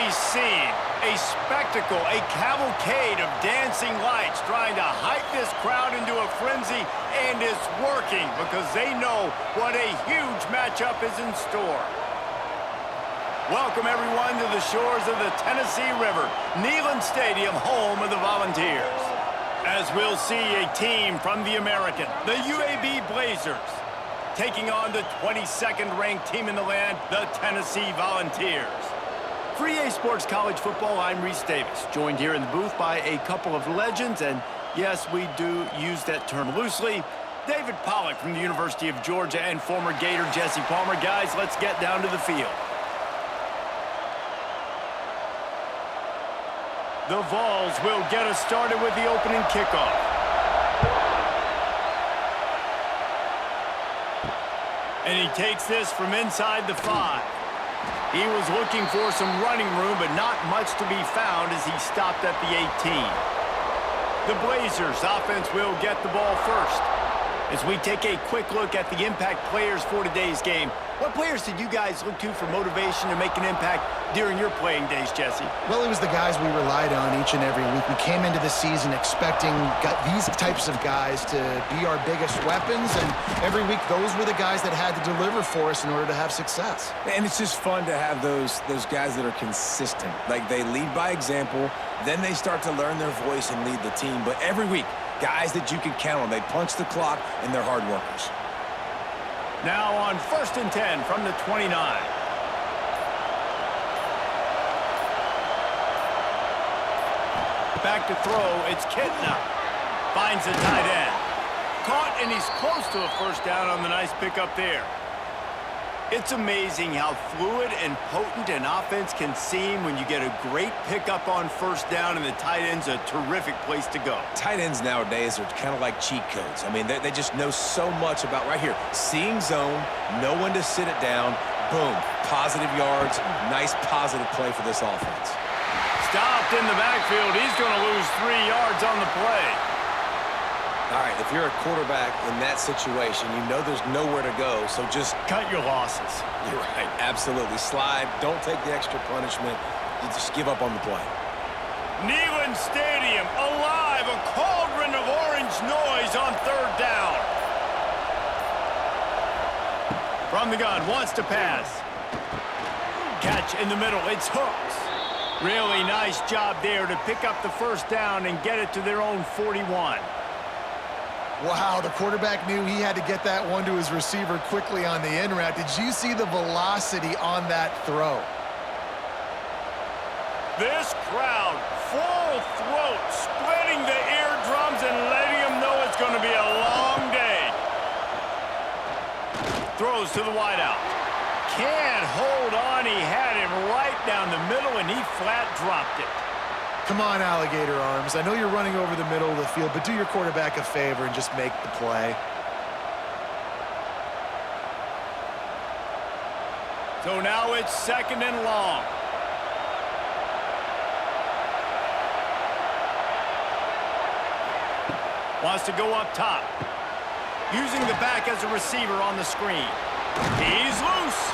a scene, a spectacle, a cavalcade of dancing lights trying to hype this crowd into a frenzy, and it's working because they know what a huge matchup is in store. Welcome, everyone, to the shores of the Tennessee River, Neyland Stadium, home of the Volunteers. As we'll see a team from the American, the UAB Blazers, taking on the 22nd ranked team in the land, the Tennessee Volunteers. For EA Sports College Football, I'm Reese Davis, joined here in the booth by a couple of legends, and yes, we do use that term loosely. David Pollack from the University of Georgia and former Gator Jesse Palmer. Guys, let's get down to the field. The Vols will get us started with the opening kickoff. And he takes this from inside the 5. He was looking for some running room, but not much to be found as he stopped at the 18. The Blazers offense will get the ball first. As we take a quick look at the impact players for today's game, what players did you guys look to for motivation to make an impact during your playing days, Jesse? Well, it was the guys we relied on each and every week. We came into the season expecting these types of guys to be our biggest weapons, and every week those were the guys that had to deliver for us in order to have success. And it's just fun to have those guys that are consistent. Like, they lead by example, then they start to learn their voice and lead the team. But every week, guys that you can count on. They punch the clock, and they're hard workers. Now on 1st and 10 from the 29. Back to throw, it's Kitna. Finds the tight end. Caught, and he's close to a first down on the nice pickup there. It's amazing how fluid and potent an offense can seem when you get a great pickup on first down, and the tight end's a terrific place to go. Tight ends nowadays are kind of like cheat codes. I mean, they just know so much about right here. Seeing zone, know when to sit it down, boom, positive yards, nice positive play for this offense. Stopped in the backfield. He's going to lose 3 yards on the play. All right, if you're a quarterback in that situation, you know there's nowhere to go, so just cut your losses. You're right, absolutely. Slide, don't take the extra punishment. You just give up on the play. Neyland Stadium, alive, a cauldron of orange noise on 3rd down. From the gun, wants to pass. Catch in the middle, it's Hooks. Really nice job there to pick up the first down and get it to their own 41. Wow, the quarterback knew he had to get that one to his receiver quickly on the in route. Did you see the velocity on that throw? This crowd, full throat, splitting the eardrums and letting them know it's going to be a long day. Throws to the wideout. Can't hold on. He had him right down the middle, and he flat dropped it. Come on, alligator arms. I know you're running over the middle of the field, but do your quarterback a favor and just make the play. So now it's 2nd and long. Wants to go up top. Using the back as a receiver on the screen. He's loose.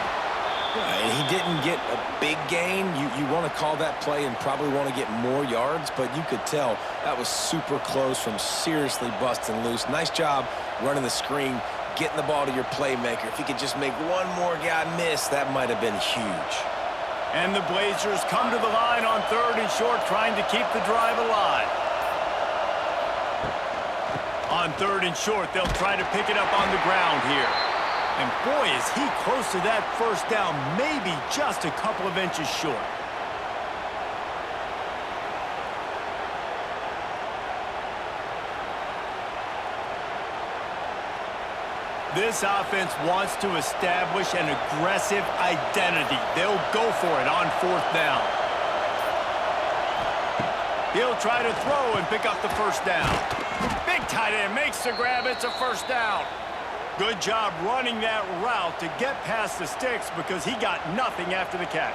And he didn't get a big gain. You want to call that play and probably want to get more yards, but you could tell that was super close from seriously busting loose. Nice job running the screen, getting the ball to your playmaker. If he could just make one more guy miss, that might have been huge. And the Blazers come to the line on 3rd and short, trying to keep the drive alive. On 3rd and short, they'll try to pick it up on the ground here. And boy, is he close to that first down, maybe just a couple of inches short. This offense wants to establish an aggressive identity. They'll go for it on 4th down. He'll try to throw and pick up the first down. Big tight end makes the grab. It's a first down. Good job running that route to get past the sticks because he got nothing after the catch.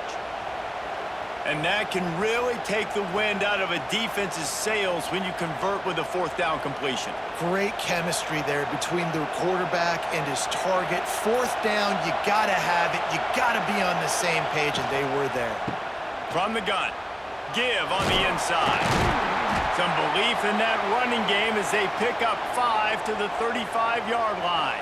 And that can really take the wind out of a defense's sails when you convert with a 4th down completion. Great chemistry there between the quarterback and his target. 4th down, you gotta have it. You gotta be on the same page, and they were there. From the gun. Give on the inside. Some belief in that running game as they pick up 5 to the 35-yard line.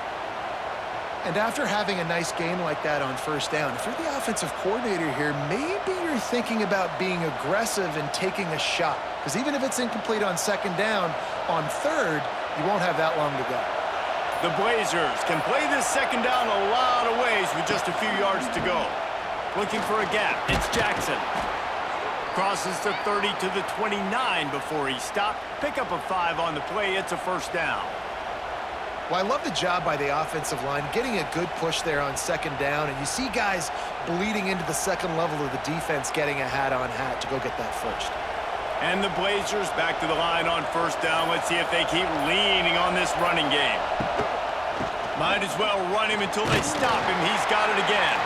And after having a nice game like that on first down, if you're the offensive coordinator here, maybe you're thinking about being aggressive and taking a shot. Because even if it's incomplete on second down, on third, you won't have that long to go. The Blazers can play this second down a lot of ways with just a few yards to go. Looking for a gap. It's Jackson. Crosses the 30 to the 29 before he stopped. Pick up a 5 on the play. It's a first down. Well, I love the job by the offensive line, getting a good push there on second down, and you see guys bleeding into the second level of the defense getting a hat-on-hat to go get that first. And the Blazers back to the line on first down. Let's see if they keep leaning on this running game. Might as well run him until they stop him. He's got it again.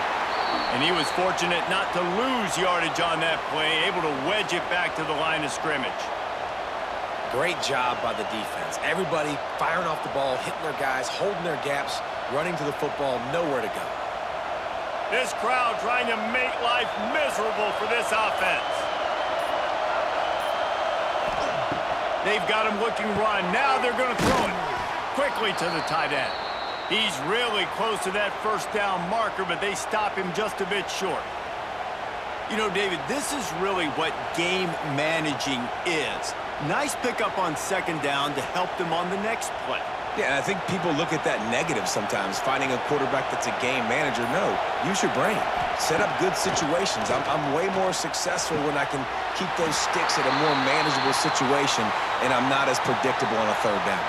And he was fortunate not to lose yardage on that play, able to wedge it back to the line of scrimmage. Great job by the defense. Everybody firing off the ball, hitting their guys, holding their gaps, running to the football, nowhere to go. This crowd trying to make life miserable for this offense. They've got him looking run. Now they're going to throw it quickly to the tight end. He's really close to that first down marker, but they stop him just a bit short. You know, David, this is really what game managing is. Nice pickup on second down to help them on the next play. Yeah, I think people look at that negative sometimes, finding a quarterback that's a game manager. No, use your brain. Set up good situations. I'm way more successful when I can keep those sticks at a more manageable situation, and I'm not as predictable on a third down.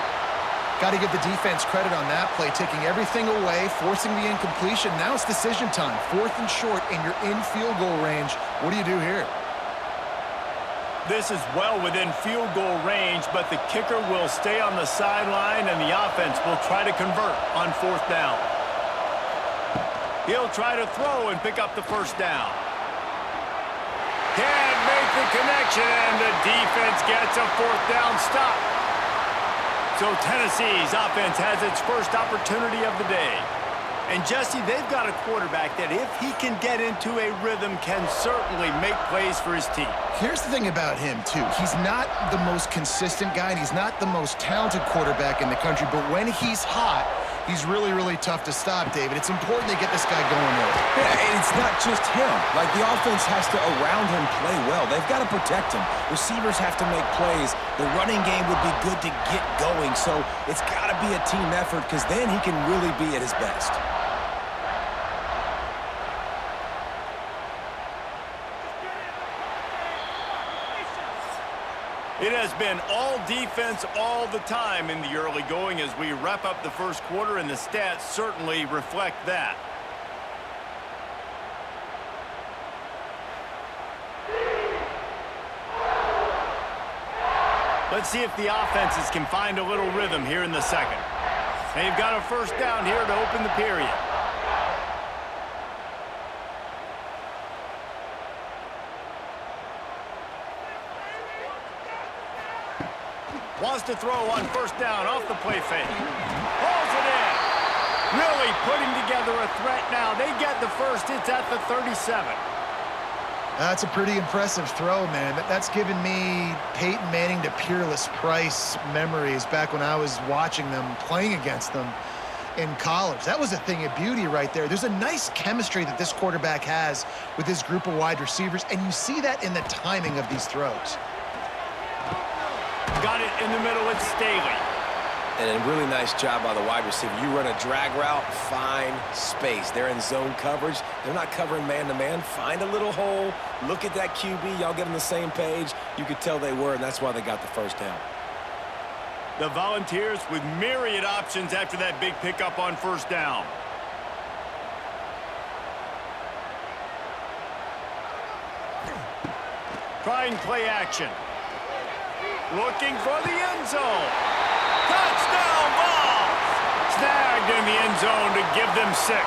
Got to give the defense credit on that play, taking everything away, forcing the incompletion. Now it's decision time. 4th and short, and you're in field goal range. What do you do here? This is well within field goal range, but the kicker will stay on the sideline, and the offense will try to convert on 4th down. He'll try to throw and pick up the first down. Can't make the connection, and the defense gets a 4th down stop. So Tennessee's offense has its first opportunity of the day. And Jesse, they've got a quarterback that if he can get into a rhythm can certainly make plays for his team. Here's the thing about him, too. He's not the most consistent guy, and he's not the most talented quarterback in the country, but when he's hot, he's really, really tough to stop, David. It's important they get this guy going early. Yeah, and it's not just him. Like, the offense has to, around him, play well. They've got to protect him. Receivers have to make plays. The running game would be good to get going, so it's got to be a team effort because then he can really be at his best. It has been all defense all the time in the early going as we wrap up the first quarter, and the stats certainly reflect that. Let's see if the offenses can find a little rhythm here in the second. They've got a first down here to open the period. Wants to throw on first down off the play fake. Pulls it in. Really putting together a threat now. They get the first. It's at the 37. That's a pretty impressive throw, man. That's given me Peyton Manning to Peerless Price memories back when I was watching them, playing against them in college. That was a thing of beauty right there. There's a nice chemistry that this quarterback has with his group of wide receivers, and you see that in the timing of these throws. Got it in the middle. It's Staley. And a really nice job by the wide receiver. You run a drag route, find space. They're in zone coverage. They're not covering man-to-man. Find a little hole. Look at that QB. Y'all get on the same page. You could tell they were, and that's why they got the first down. The Volunteers with myriad options after that big pickup on first down. Trying play action. Looking for the end zone. Touchdown ball! Snagged in the end zone to give them 6.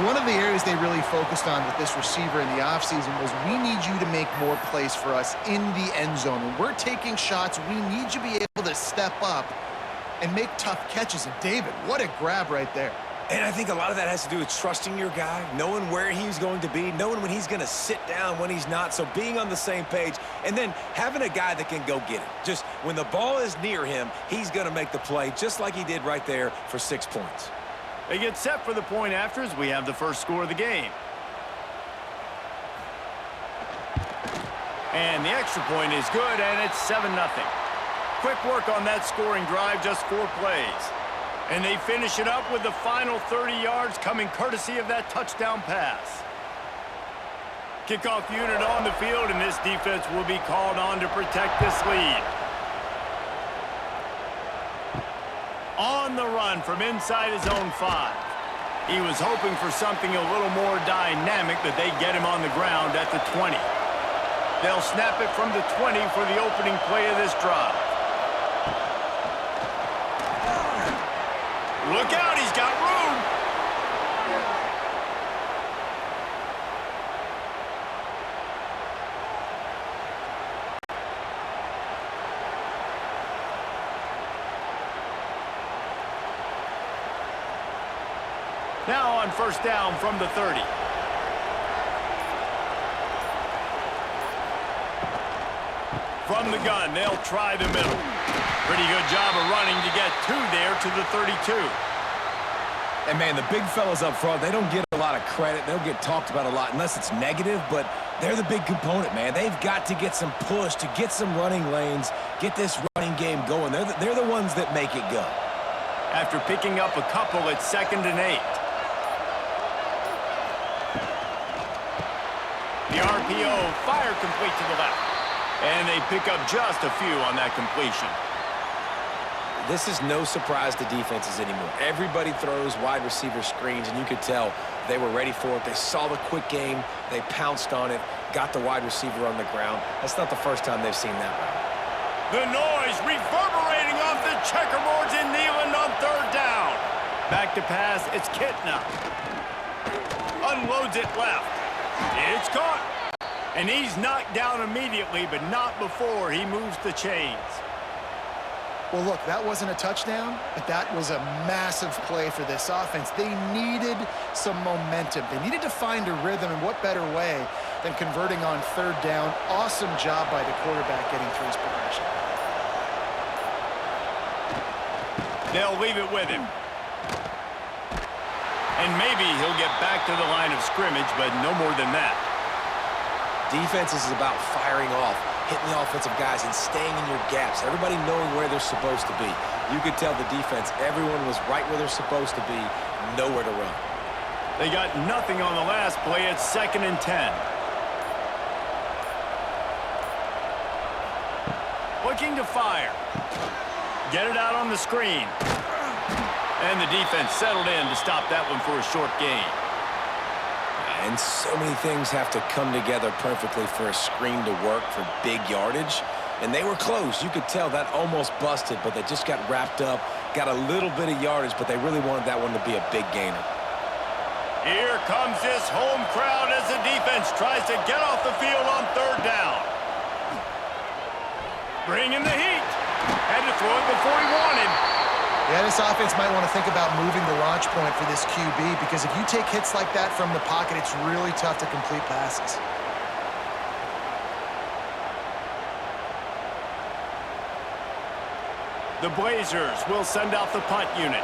One of the areas they really focused on with this receiver in the offseason was we need you to make more plays for us in the end zone. When we're taking shots, we need you to be able to step up and make tough catches. And David, what a grab right there. And I think a lot of that has to do with trusting your guy, knowing where he's going to be, knowing when he's going to sit down, when he's not, so being on the same page, and then having a guy that can go get it. Just when the ball is near him, he's going to make the play, just like he did right there for 6 points. They get set for the point after as we have the first score of the game. And the extra point is good, and it's 7-0. Quick work on that scoring drive, just 4 plays. And they finish it up with the final 30 yards coming courtesy of that touchdown pass. Kickoff unit on the field, and this defense will be called on to protect this lead. On the run from inside his own 5. He was hoping for something a little more dynamic, but they get him on the ground at the 20. They'll snap it from the 20 for the opening play of this drive. Look out, he's got room. Now on first down from the 30. From the gun, they'll try the middle. Pretty good job of running to get 2 there to the 32. And, man, the big fellas up front, they don't get a lot of credit. They'll get talked about a lot unless it's negative, but they're the big component, man. They've got to get some push, to get some running lanes, get this running game going. They're the ones that make it go. After picking up a couple, it's 2nd and 8. The RPO, fire complete to the left. And they pick up just a few on that completion. This is no surprise to defenses anymore. Everybody throws wide receiver screens, and you could tell they were ready for it. They saw the quick game. They pounced on it, got the wide receiver on the ground. That's not the first time they've seen that route. The noise reverberating off the checkerboards in Neyland on 3rd down. Back to pass, it's Kitna. Unloads it left. It's caught. And he's knocked down immediately, but not before he moves the chains. Well, look, that wasn't a touchdown, but that was a massive play for this offense. They needed some momentum. They needed to find a rhythm, and what better way than converting on 3rd down. Awesome job by the quarterback getting through his progression. They'll leave it with him. And maybe he'll get back to the line of scrimmage, but no more than that. Defense is about firing off, hitting the offensive guys, and staying in your gaps. Everybody knowing where they're supposed to be. You could tell the defense, everyone was right where they're supposed to be, nowhere to run. They got nothing on the last play. It's 2nd and 10. Looking to fire. Get it out on the screen. And the defense settled in to stop that one for a short gain. And so many things have to come together perfectly for a screen to work for big yardage. And they were close. You could tell that almost busted, but they just got wrapped up, got a little bit of yardage, but they really wanted that one to be a big gainer. Here comes this home crowd as the defense tries to get off the field on 3rd down. Bringing the heat. Had to throw it before he wanted. Yeah, this offense might want to think about moving the launch point for this QB, because if you take hits like that from the pocket, it's really tough to complete passes. The Blazers will send out the punt unit.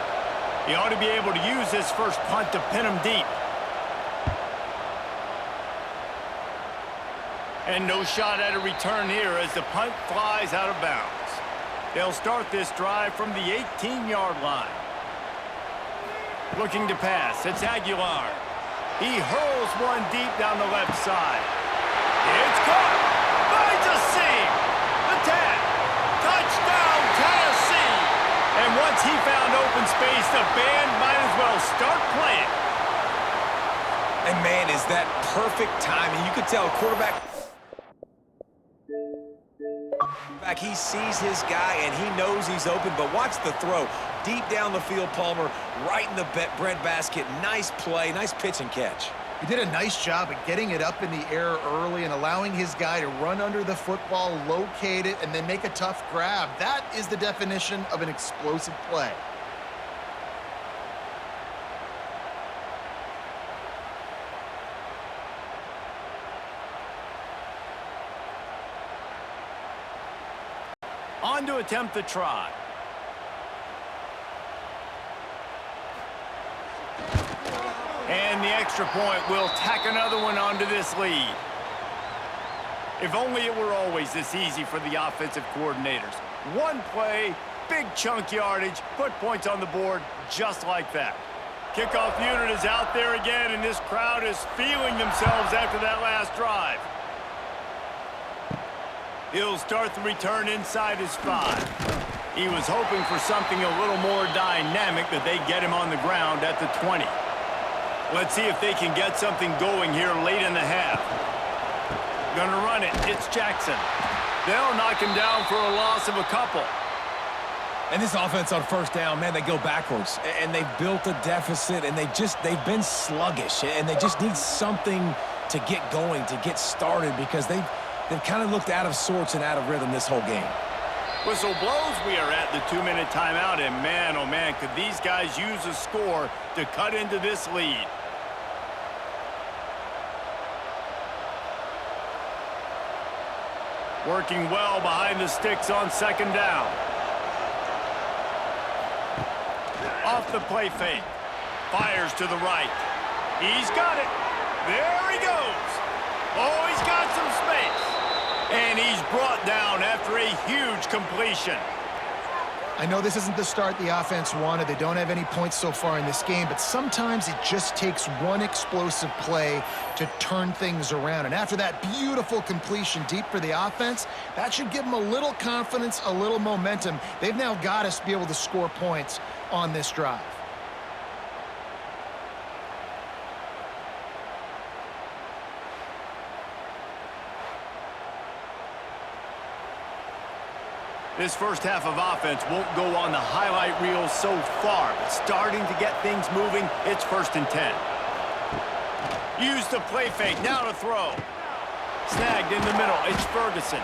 He ought to be able to use his first punt to pin him deep. And no shot at a return here as the punt flies out of bounds. They'll start this drive from the 18-yard line. Looking to pass, it's Aguilar. He hurls one deep down the left side. It's caught. Finds a seam. The tap. Touchdown, Tennessee. And once he found open space, the band might as well start playing. And, man, is that perfect timing. You could tell quarterback, he sees his guy, and he knows he's open, but watch the throw. Deep down the field, Palmer, right in the breadbasket. Nice play, nice pitch and catch. He did a nice job of getting it up in the air early and allowing his guy to run under the football, locate it, and then make a tough grab. That is the definition of an explosive play. On to attempt the try. And the extra point will tack another one onto this lead. If only it were always this easy for the offensive coordinators. One play, big chunk yardage, put points on the board just like that. Kickoff unit is out there again, and this crowd is feeling themselves after that last drive. He'll start the return inside his 5. He was hoping for something a little more dynamic, that they get him on the ground at the 20. Let's see if they can get something going here late in the half. Gonna run it. It's Jackson. They'll knock him down for a loss of a couple. And this offense on first down, man, they go backwards. And they've built a deficit, and they've been sluggish. And they just need something to get going, to get started, because they've kind of looked out of sorts and out of rhythm this whole game. Whistle blows. We are at the 2-minute timeout, and man, oh man, could these guys use a score to cut into this lead. Working well behind the sticks on second down. Off the play fake. Fires to the right. He's got it. There he goes. Oh, he's got some space. And he's brought down after a huge completion. I know this isn't the start the offense wanted. They don't have any points so far in this game, but sometimes it just takes one explosive play to turn things around. And after that beautiful completion deep for the offense, that should give them a little confidence, a little momentum. They've now got us to be able to score points on this drive. This first half of offense won't go on the highlight reel so far, but starting to get things moving, it's 1st and 10. Use the play fake, now to throw. Snagged in the middle, it's Ferguson.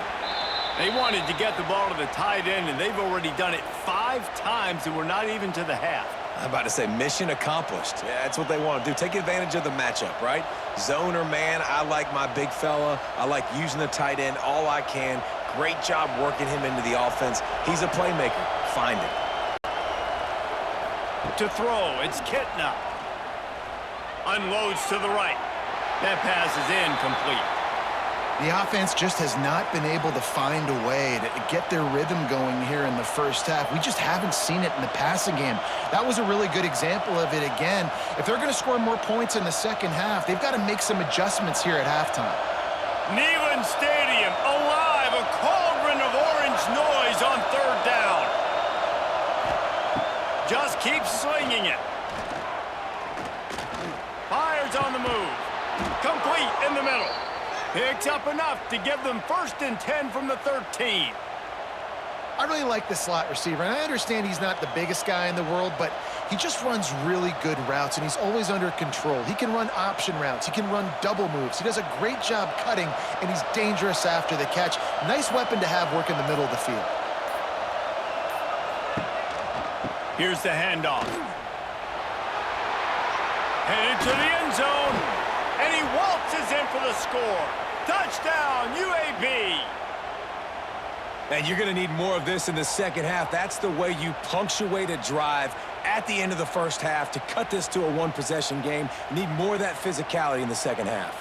They wanted to get the ball to the tight end, and they've already done it 5 times, and we're not even to the half. I'm about to say mission accomplished. Yeah, that's what they want to do. Take advantage of the matchup, right? Zone or man, I like my big fella. I like using the tight end all I can. Great job working him into the offense. He's a playmaker. Find him. To throw, it's Kitna. Unloads to the right. That pass is incomplete. The offense just has not been able to find a way to get their rhythm going here in the first half. We just haven't seen it in the passing game. That was a really good example of it again. If they're going to score more points in the second half, they've got to make some adjustments here at halftime. Neyland Stadium, alive, a cauldron of orange noise on 3rd down. Just keep slinging it. Fires on the move. Complete in the middle. Picks up enough to give them 1st and 10 from the 13. I really like the slot receiver, and I understand he's not the biggest guy in the world, but he just runs really good routes, and he's always under control. He can run option routes. He can run double moves. He does a great job cutting, and he's dangerous after the catch. Nice weapon to have work in the middle of the field. Here's the handoff. Headed to the end zone, and he waltzes in for the score. Touchdown, UAB! And you're going to need more of this in the second half. That's the way you punctuate a drive at the end of the first half to cut this to a one-possession game. You need more of that physicality in the second half.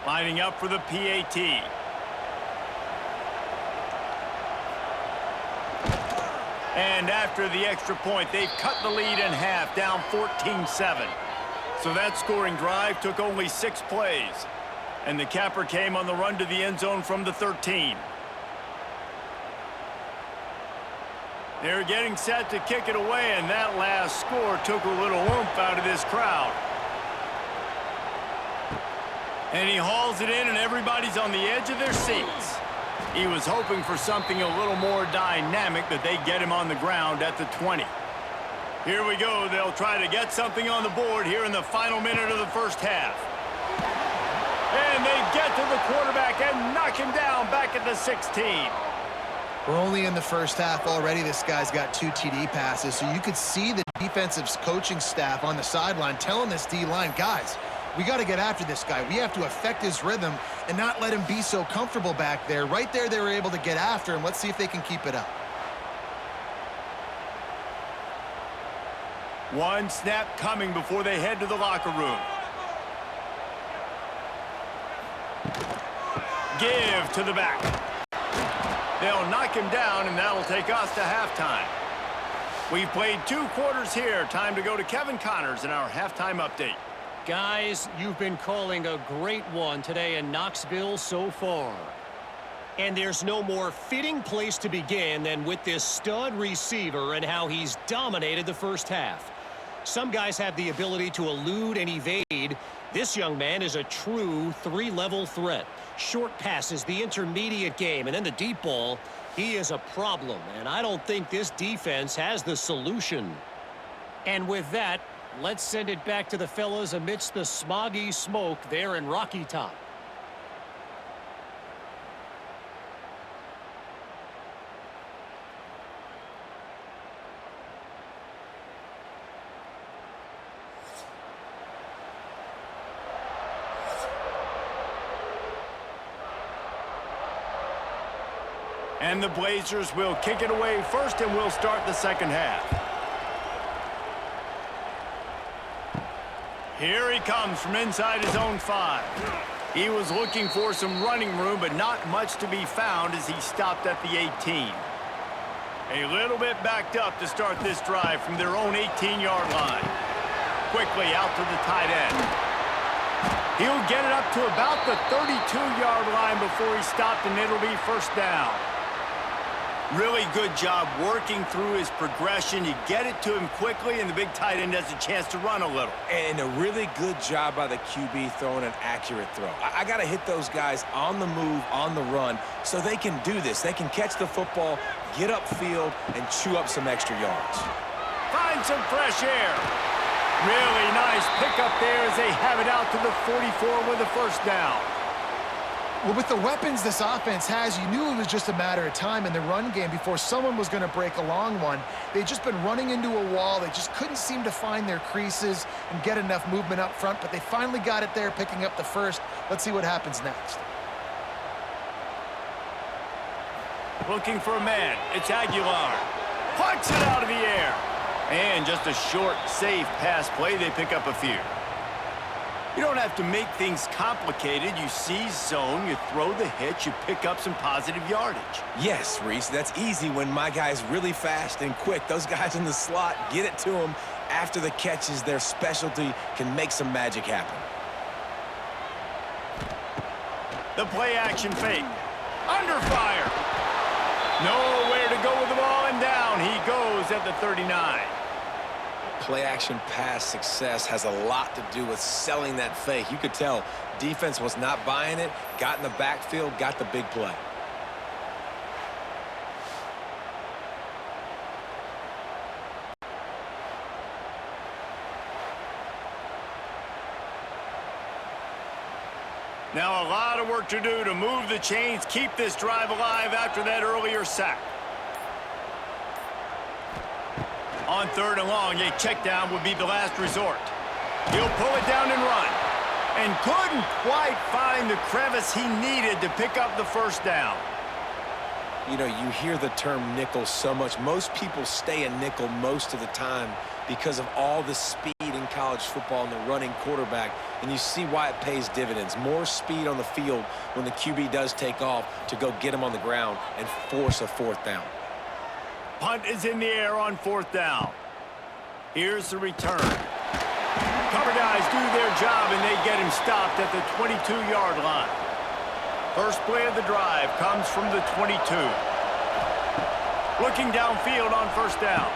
Lining up for the PAT. And after the extra point, they've cut the lead in half, down 14-7. So that scoring drive took only 6 plays. And the capper came on the run to the end zone from the 13. They're getting set to kick it away, and that last score took a little oomph out of this crowd. And he hauls it in, and everybody's on the edge of their seats. He was hoping for something a little more dynamic, that they get him on the ground at the 20. Here we go. They'll try to get something on the board here in the final minute of the first half. And they get to the quarterback and knock him down back at the 16. We're only in the first half already. This guy's got 2 TD passes, so you could see the defensive coaching staff on the sideline telling this D-line, guys, we got to get after this guy. We have to affect his rhythm and not let him be so comfortable back there. Right there, they were able to get after him. Let's see if they can keep it up. One snap coming before they head to the locker room. Give to the back. They'll knock him down, and that'll take us to halftime. We've played 2 quarters here. Time to go to Kevin Connors in our halftime update. Guys, you've been calling a great one today in Knoxville so far. And there's no more fitting place to begin than with this stud receiver and how he's dominated the first half. Some guys have the ability to elude and evade. This young man is a true 3-level threat. Short passes, the intermediate game, and then the deep ball. He is a problem, and I don't think this defense has the solution. And with that, let's send it back to the fellas amidst the smoggy smoke there in Rocky Top. And the Blazers will kick it away first, and we'll start the second half. Here he comes from inside his own 5. He was looking for some running room, but not much to be found as he stopped at the 18. A little bit backed up to start this drive from their own 18-yard line. Quickly out to the tight end. He'll get it up to about the 32-yard line before he stopped, and it'll be first down. Really good job working through his progression. You get it to him quickly, and the big tight end has a chance to run a little. And a really good job by the QB throwing an accurate throw. I got to hit those guys on the move, on the run, so they can do this. They can catch the football, get upfield, and chew up some extra yards. Find some fresh air. Really nice pickup there as they have it out to the 44 with a first down. Well, with the weapons this offense has, you knew it was just a matter of time in the run game before someone was going to break a long one. They'd just been running into a wall. They just couldn't seem to find their creases and get enough movement up front, but they finally got it there, picking up the first. Let's see what happens next. Looking for a man. It's Aguilar. Pucks it out of the air. And just a short, safe pass play. They pick up a few. You don't have to make things complicated. You seize zone, you throw the hitch, you pick up some positive yardage. Yes, Reese, that's easy when my guy's really fast and quick. Those guys in the slot, get it to them after the catch is their specialty, can make some magic happen. The play action fake. Under fire. Nowhere to go with the ball, and down he goes at the 39. Play-action pass success has a lot to do with selling that fake. You could tell defense was not buying it, got in the backfield, got the big play. Now a lot of work to do to move the chains, keep this drive alive after that earlier sack. On 3rd and long, a check down would be the last resort. He'll pull it down and run. And couldn't quite find the crevice he needed to pick up the first down. You know, you hear the term nickel so much. Most people stay a nickel most of the time because of all the speed in college football and the running quarterback. And you see why it pays dividends. More speed on the field when the QB does take off to go get him on the ground and force a 4th down. Punt is in the air on 4th down. Here's the return. Cover guys do their job, and they get him stopped at the 22-yard line. First play of the drive comes from the 22. Looking downfield on 1st down.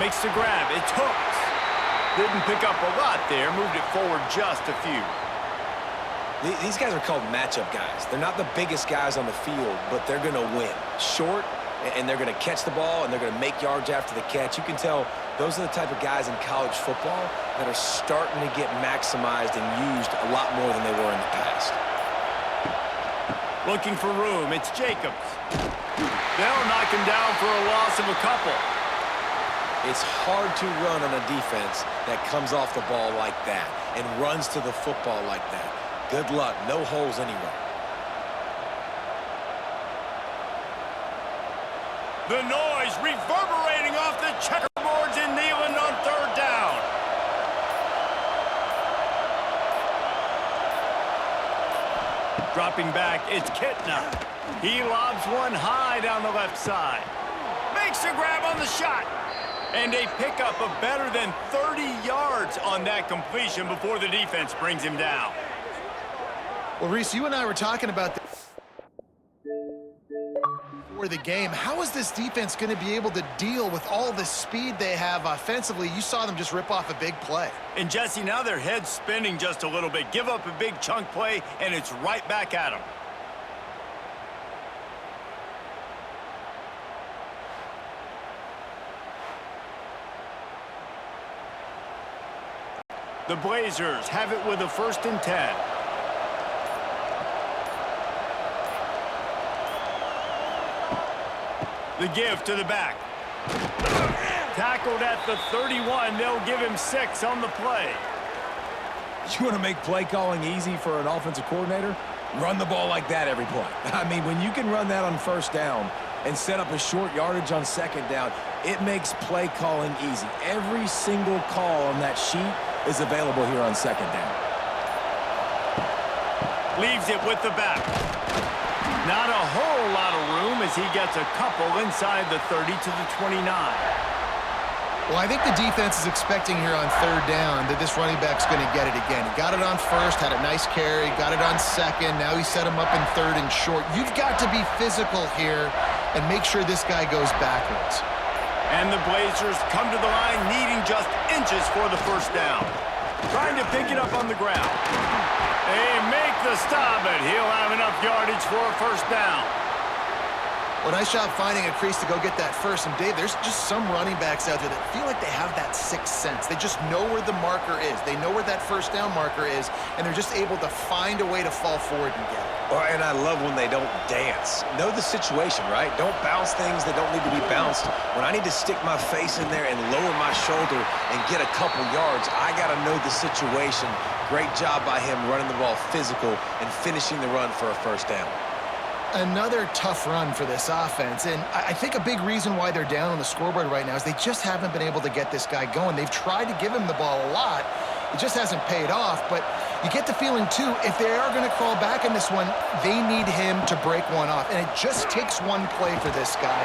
Makes the grab. It's hooked. Didn't pick up a lot there. Moved it forward just a few. These guys are called matchup guys. They're not the biggest guys on the field, but they're going to win. Short, and they're going to catch the ball, and they're going to make yards after the catch. You can tell those are the type of guys in college football that are starting to get maximized and used a lot more than they were in the past. Looking for room, it's Jacobs. They'll knock him down for a loss of a couple. It's hard to run on a defense that comes off the ball like that and runs to the football like that. Good luck. No holes anywhere. The noise reverberating off the checkerboards in Neyland on third down. Dropping back, it's Kitna. He lobs one high down the left side. Makes a grab on the shot. And a pickup of better than 30 yards on that completion before the defense brings him down. Well, Reese, you and I were talking about before the game. How is this defense going to be able to deal with all the speed they have offensively? You saw them just rip off a big play. And Jesse, now their head's spinning just a little bit. Give up a big chunk play, and it's right back at them. The Blazers have it with a 1st and 10. The give to the back. Tackled at the 31. They'll give him 6 on the play. You want to make play calling easy for an offensive coordinator? Run the ball like that every play. I mean, when you can run that on 1st down and set up a short yardage on 2nd down, it makes play calling easy. Every single call on that sheet is available here on 2nd down. Leaves it with the back. Not a whole lot of room as he gets a couple inside the 30 to the 29. Well, I think the defense is expecting here on 3rd down that this running back's going to get it again. He got it on 1st, had a nice carry, got it on 2nd. Now he set him up in 3rd and short. You've got to be physical here and make sure this guy goes backwards. And the Blazers come to the line needing just inches for the 1st down. Trying to pick it up on the ground. They make the stop, but he'll have enough yardage for a 1st down. Well, nice job finding a crease to go get that first. And, Dave, there's just some running backs out there that feel like they have that 6th sense. They just know where the marker is. They know where that 1st down marker is, and they're just able to find a way to fall forward and get it. And I love when they don't dance. Know the situation, right? Don't bounce things that don't need to be bounced. When I need to stick my face in there and lower my shoulder and get a couple yards, I got to know the situation. Great job by him running the ball physical and finishing the run for a 1st down. Another tough run for this offense, and I think a big reason why they're down on the scoreboard right now is they just haven't been able to get this guy going. They've tried to give him the ball a lot. It just hasn't paid off, but you get the feeling, too, if they are going to crawl back in this one, they need him to break one off, and it just takes one play for this guy.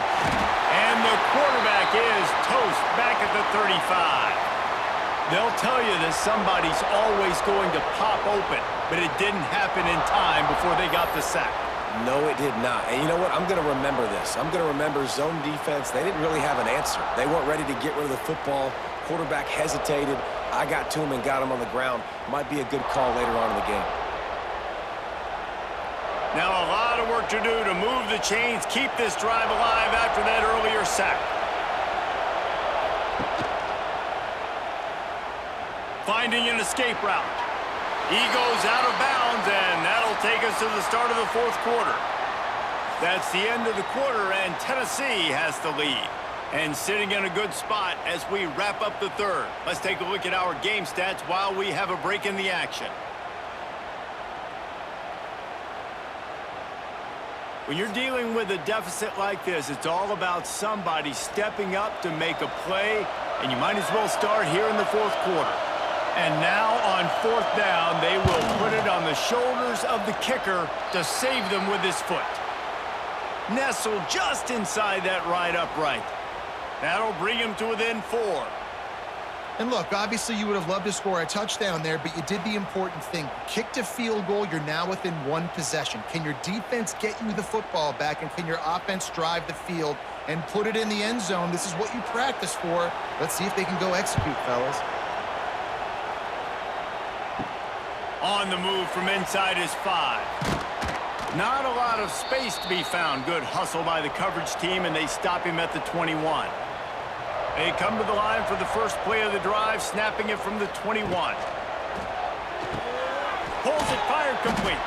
And the quarterback is toast back at the 35. They'll tell you that somebody's always going to pop open, but it didn't happen in time before they got the sack. No, it did not. And you know what? I'm going to remember this. I'm going to remember zone defense. They didn't really have an answer. They weren't ready to get rid of the football. Quarterback hesitated. I got to him and got him on the ground. Might be a good call later on in the game. Now a lot of work to do to move the chains, keep this drive alive after that earlier sack. Finding an escape route. He goes out of bounds, and that'll take us to the start of the 4th quarter. That's the end of the quarter, and Tennessee has the lead. And sitting in a good spot as we wrap up the 3rd. Let's take a look at our game stats while we have a break in the action. When you're dealing with a deficit like this, it's all about somebody stepping up to make a play, and you might as well start here in the 4th quarter. And now on 4th down, they will put it on the shoulders of the kicker to save them with his foot. Nestled just inside that right upright. That'll bring him to within 4. And look, obviously you would have loved to score a touchdown there, but you did the important thing. Kicked a field goal, you're now within 1 possession. Can your defense get you the football back, and can your offense drive the field and put it in the end zone? This is what you practice for. Let's see if they can go execute, fellas. On the move from inside is 5. Not a lot of space to be found. Good hustle by the coverage team, and they stop him at the 21. They come to the line for the first play of the drive, snapping it from the 21. Pulls it, fired complete.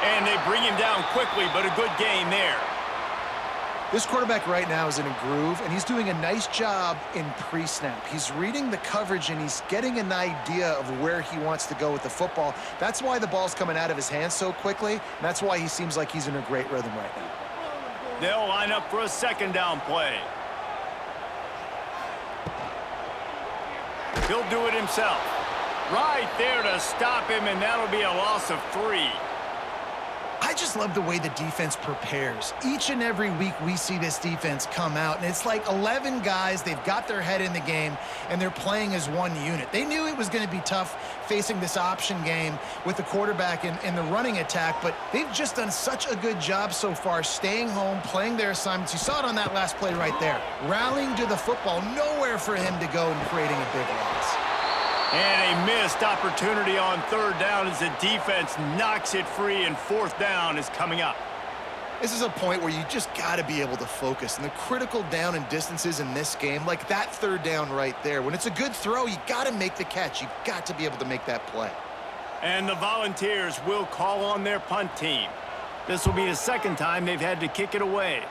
And they bring him down quickly, but a good gain there. This quarterback right now is in a groove, and he's doing a nice job in pre-snap. He's reading the coverage, and he's getting an idea of where he wants to go with the football. That's why the ball's coming out of his hands so quickly, and that's why he seems like he's in a great rhythm right now. They'll line up for a second down play. He'll do it himself. Right there to stop him, and that'll be a loss of 3. I just love the way the defense prepares. Each and every week we see this defense come out, and it's like 11 guys. They've got their head in the game, and they're playing as one unit. They knew it was going to be tough facing this option game with the quarterback in the running attack, but they've just done such a good job so far staying home, playing their assignments. You saw it on that last play right there. Rallying to the football, nowhere for him to go and creating a big loss. And a missed opportunity on third down as the defense knocks it free, and fourth down is coming up. This is a point where you just got to be able to focus. And the critical down and distances in this game, like that third down right there, when it's a good throw, you got to make the catch. You got to be able to make that play. And the Volunteers will call on their punt team. This will be the second time they've had to kick it away.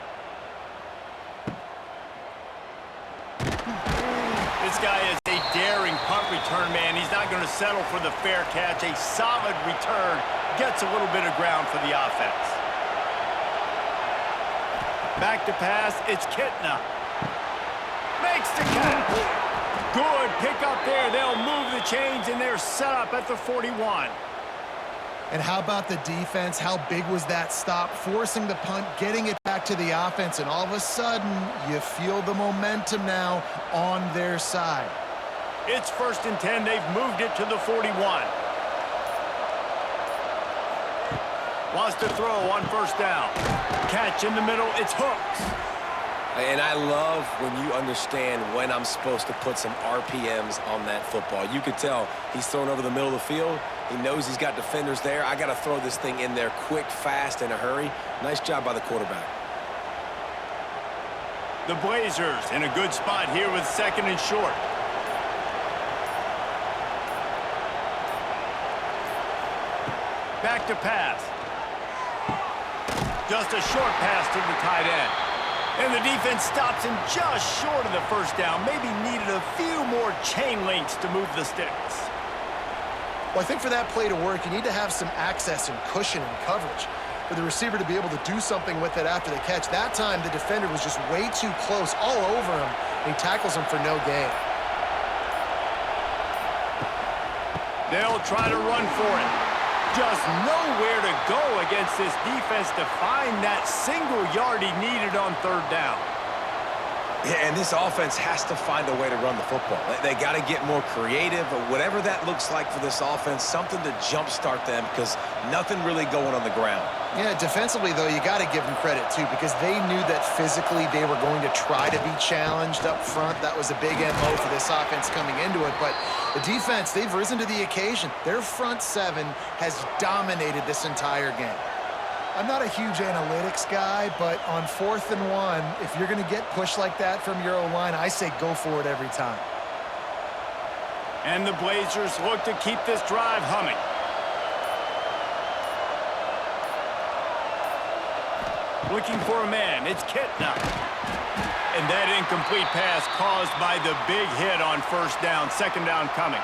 This guy is a daring punt return man. He's not going to settle for the fair catch. A solid return gets a little bit of ground for the offense. Back to pass. It's Kitna. Makes the catch. Good pick up there. They'll move the chains, and they're set up at the 41. And how about the defense? How big was that stop? Forcing the punt, getting it back to the offense, and all of a sudden, you feel the momentum now on their side. It's 1st and 10. They've moved it to the 41. Wants to throw on first down. Catch in the middle. It's Hooks. And I love when you understand when I'm supposed to put some RPMs on that football. You could tell he's thrown over the middle of the field. He knows he's got defenders there. I got to throw this thing in there quick, fast, in a hurry. Nice job by the quarterback. The Blazers in a good spot here with 2nd and short. Back to pass. Just a short pass to the tight end. And the defense stops him just short of the first down. Maybe needed a few more chain links to move the sticks. Well, I think for that play to work, you need to have some access and cushion and coverage for the receiver to be able to do something with it after the catch. That time, the defender was just way too close, all over him, and he tackles him for no gain. They'll try to run for it. Just nowhere to go against this defense to find that single yard he needed on third down. Yeah, and this offense has to find a way to run the football. They got to get more creative, or whatever that looks like for this offense, something to jumpstart them, because nothing really going on the ground. Yeah, defensively, though, you got to give them credit, too, because they knew that physically they were going to try to be challenged up front. That was a big MO for this offense coming into it. But the defense, they've risen to the occasion. Their front seven has dominated this entire game. I'm not a huge analytics guy, but on 4th and 1, if you're going to get pushed like that from your O-line, I say go for it every time. And the Blazers look to keep this drive humming. Looking for a man. It's Kitna. And that incomplete pass caused by the big hit on first down. 2nd down coming.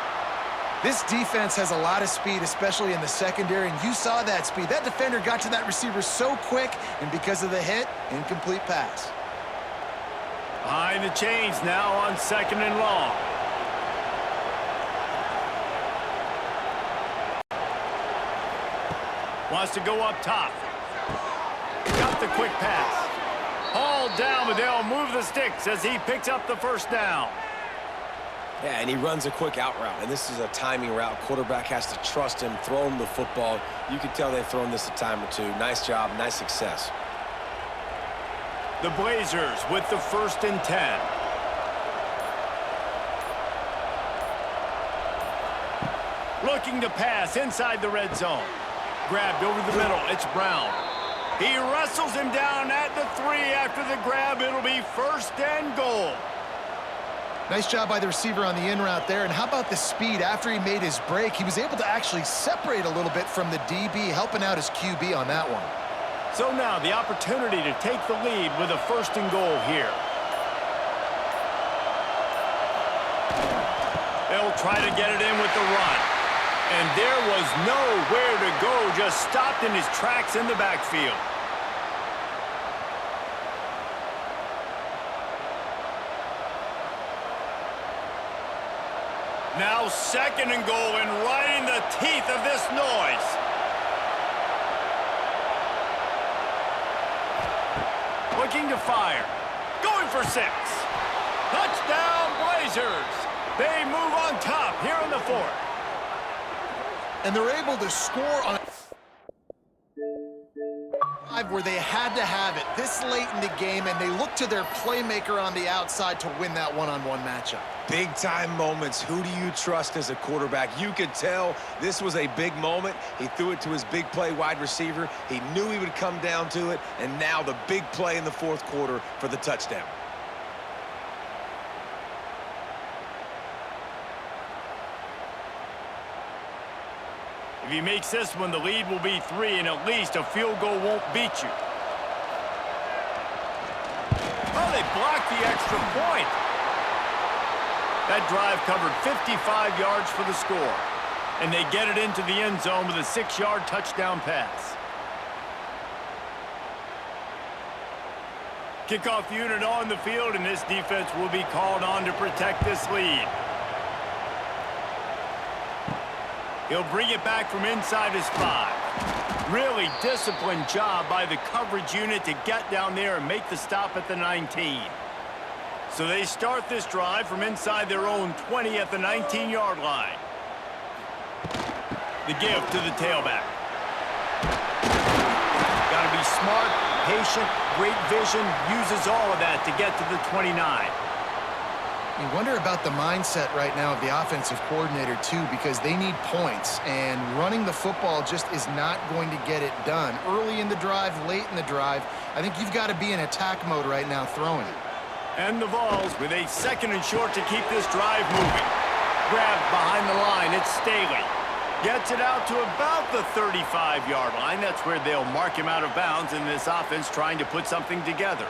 This defense has a lot of speed, especially in the secondary, and you saw that speed. That defender got to that receiver so quick, and because of the hit, incomplete pass. Behind the chains now on 2nd and long. Wants to go up top. Got the quick pass. Hauled down, but they'll move the sticks as he picks up the first down. Yeah, and he runs a quick out route, and this is a timing route. Quarterback has to trust him, throw him the football. You can tell they've thrown this a time or two. Nice job, nice success. The Blazers with the 1st and 10. Looking to pass inside the red zone. Grabbed over the middle. It's Brown. He wrestles him down at the 3 after the grab. It'll be 1st and goal. Nice job by the receiver on the in route there. And how about the speed? After he made his break, he was able to actually separate a little bit from the DB, helping out his QB on that one. So now the opportunity to take the lead with a 1st and goal here. They'll try to get it in with the run. And there was nowhere to go, just stopped in his tracks in the backfield. Now 2nd and goal, and right in the teeth of this noise. Looking to fire. Going for 6. Touchdown, Blazers. They move on top here in the 4th. And they're able to score on where they had to have it this late in the game, and they look to their playmaker on the outside to win that one-on-one matchup. Big-time moments. Who do you trust as a quarterback? You could tell this was a big moment. He threw it to his big play wide receiver. He knew he would come down to it, and now the big play in the 4th quarter for the touchdown. If he makes this one, the lead will be 3, and at least a field goal won't beat you. Oh, they blocked the extra point. That drive covered 55 yards for the score. And they get it into the end zone with a 6-yard touchdown pass. Kickoff unit on the field, and this defense will be called on to protect this lead. He'll bring it back from inside his 5. Really disciplined job by the coverage unit to get down there and make the stop at the 19. So they start this drive from inside their own 20 at the 19-yard line. The give to the tailback. Got to be smart, patient, great vision, uses all of that to get to the 29. You wonder about the mindset right now of the offensive coordinator, too, because they need points, and running the football just is not going to get it done. Early in the drive, late in the drive, I think you've got to be in attack mode right now throwing. And the Vols with a 2nd and short to keep this drive moving. Grabbed behind the line, it's Staley. Gets it out to about the 35-yard line. That's where they'll mark him out of bounds in this offense trying to put something together.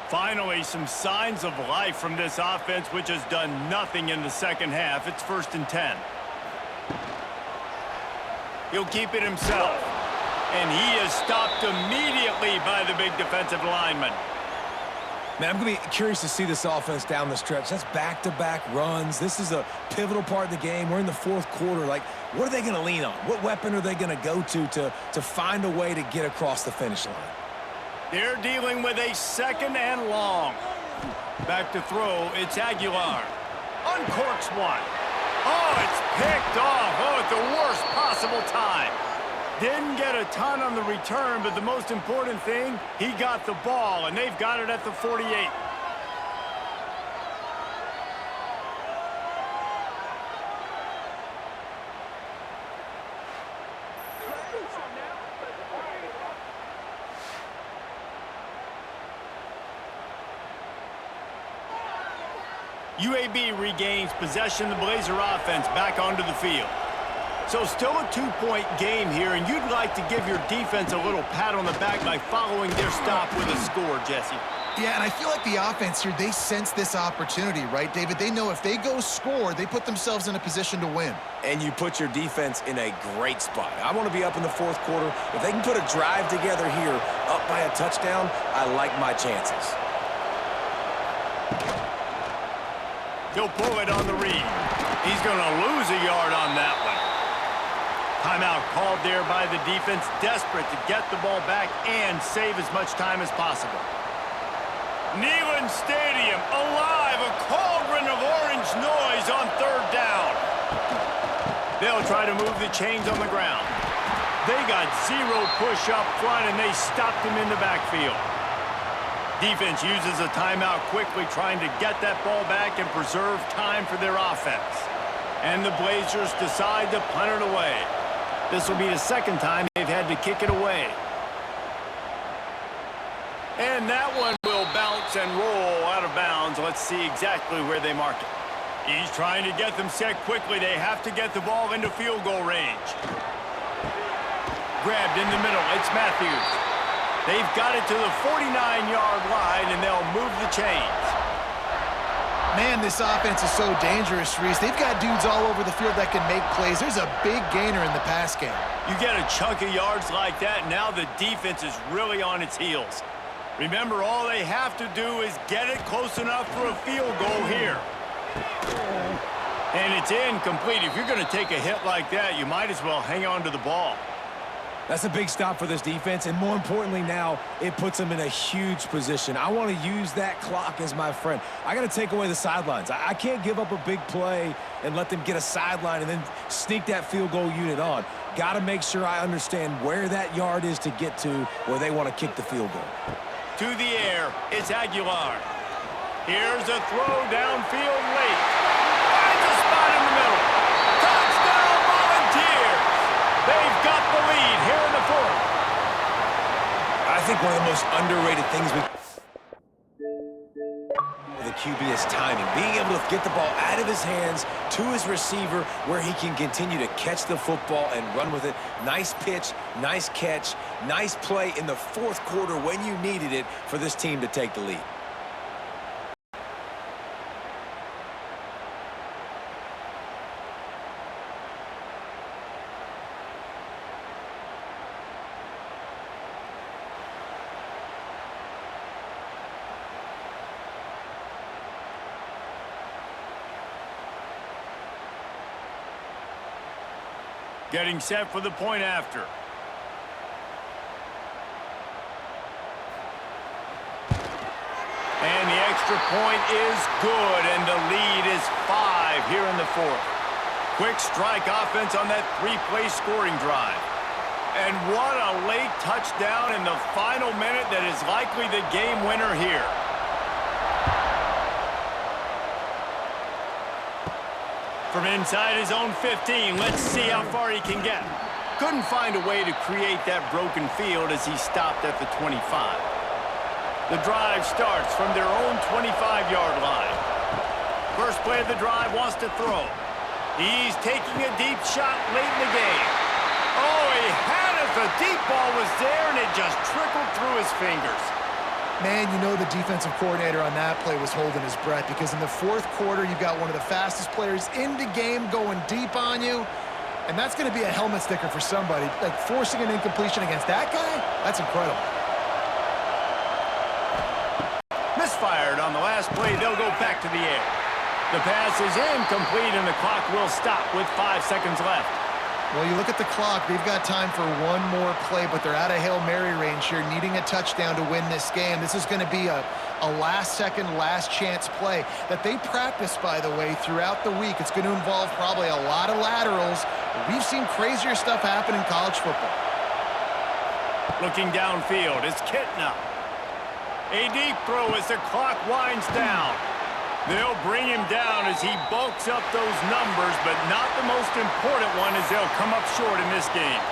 Finally, some signs of life from this offense, which has done nothing in the 2nd half. It's 1st and 10. He'll keep it himself. And he is stopped immediately by the big defensive lineman. Man, I'm going to be curious to see this offense down the stretch. That's back-to-back runs. This is a pivotal part of the game. We're in the 4th quarter. Like, what are they going to lean on? What weapon are they going to go to find a way to get across the finish line? They're dealing with a 2nd and long. Back to throw, it's Aguilar. Uncorks one. Oh, it's picked off. Oh, at the worst possible time. Didn't get a ton on the return, but the most important thing, he got the ball, and they've got it at the 48. UAB regains possession. The Blazer offense back onto the field. So still a 2-point game here, and you'd like to give your defense a little pat on the back by following their stop with a score, Jesse. Yeah, and I feel like the offense here, they sense this opportunity, right, David? They know if they go score, they put themselves in a position to win. And you put your defense in a great spot. I want to be up in the 4th quarter. If they can put a drive together here, up by a touchdown, I like my chances. He'll pull it on the read. He's going to lose a yard on that one. Timeout called there by the defense, desperate to get the ball back and save as much time as possible. Neyland Stadium alive, a cauldron of orange noise on 3rd down. They'll try to move the chains on the ground. They got 0 push up front, and they stopped him in the backfield. Defense uses a timeout quickly, trying to get that ball back and preserve time for their offense. And the Blazers decide to punt it away. This will be the second time they've had to kick it away. And that one will bounce and roll out of bounds. Let's see exactly where they mark it. He's trying to get them set quickly. They have to get the ball into field goal range. Grabbed in the middle. It's Matthews. They've got it to the 49-yard line, and they'll move the chains. Man, this offense is so dangerous, Reese. They've got dudes all over the field that can make plays. There's a big gainer in the pass game. You get a chunk of yards like that, now the defense is really on its heels. Remember, all they have to do is get it close enough for a field goal here. And it's incomplete. If you're going to take a hit like that, you might as well hang on to the ball. That's a big stop for this defense, and more importantly now, it puts them in a huge position. I want to use that clock as my friend. I got to take away the sidelines. I can't give up a big play and let them get a sideline and then sneak that field goal unit on. Got to make sure I understand where that yard is to get to where they want to kick the field goal. To the air, it's Aguilar. Here's a throw downfield late. Finds a spot in the middle. Touchdown Volunteers! They've got the lead here in the fourth. I think one of the most underrated things the QB is timing. Being able to get the ball out of his hands to his receiver where he can continue to catch the football and run with it. Nice pitch, nice catch, nice play in the fourth quarter when you needed it for this team to take the lead. Getting set for the point after. And the extra point is good, and the lead is 5 here in the fourth. Quick strike offense on that 3-play scoring drive. And what a late touchdown in the final minute that is likely the game winner here. From inside his own 15, let's see how far he can get. Couldn't find a way to create that broken field as he stopped at the 25. The drive starts from their own 25-yard line. First play of the drive wants to throw. He's taking a deep shot late in the game. Oh, he had it. The deep ball was there, and it just trickled through his fingers. Man, you know the defensive coordinator on that play was holding his breath because in the fourth quarter, you've got one of the fastest players in the game going deep on you, and that's going to be a helmet sticker for somebody. Like, forcing an incompletion against that guy, that's incredible. Misfired on the last play. They'll go back to the air. The pass is incomplete, and the clock will stop with 5 seconds left. Well, you look at the clock, they've got time for one more play, but they're out of Hail Mary range here, needing a touchdown to win this game. This is going to be a last-second, last-chance play that they practice, by the way, throughout the week. It's going to involve probably a lot of laterals. We've seen crazier stuff happen in college football. Looking downfield, it's Kitna. A deep throw as the clock winds down. They'll bring him down as he bulks up those numbers, but not the most important one as they'll come up short in this game.